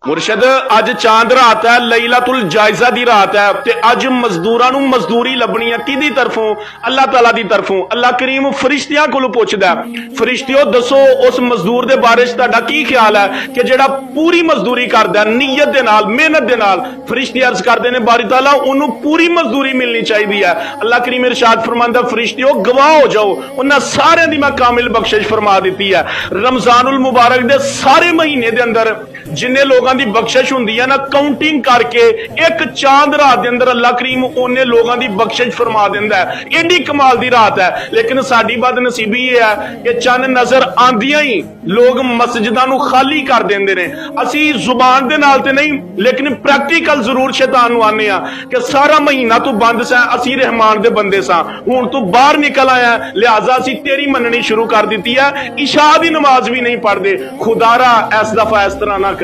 मुर्शद अज चांद रात है, लैलतुल जायजा दी रात है ते अज मजदूरां नूं मजदूरी लभनी है किदी तरफों? अल्लाह ताला दी तरफों। अल्लाह करीम फरिश्तियां कोलों पुछदा है, फरिश्तियों दसो उस मजदूर दे बारे च तुहाडा की ख्याल है कि जिहड़ा पूरी मजदूरी करदा है नीयत दे नाल, मेहनत दे नाल। फरिश्ते अर्ज करदे ने बारी ताला उन्होंने पूरी मजदूरी मिलनी चाहिए है। अल्लाह करीम इरशाद फरमांदा फरिश्तियों गवाह हो जाओ, उन्हां सारियां दी मैं कामिल बख्शिश फरमा दी है। रमजानुल मुबारक दे सारे महीने दे अंदर जिन्ने लोगों की बख्शिश हुंदी है ना, काउंटिंग करके एक चांद रात के अंदर अल्लाह करीम उन्ने लोगों की बख्शिश फरमा दिंदा है। एडी कमाल की रात है। लेकिन साडी बदनसीबी ये है कि चंद नजर आंदियां ही लोग मस्जिदां नूं खाली कर देंदे ने। असी जुबान दे नाल ते नहीं, लेकिन प्रैक्टिकल जरूर शैतान नूं आने आ कि सारा महीना तू बंद सा, असी रहमान दे बंदे सा, हुण तू बाहर निकल आया, लिहाजा असी तेरी मननी शुरू कर दी है। इशा दी नमाज भी नहीं पढ़ते। खुदारा इस दफा इस तरह ना करे।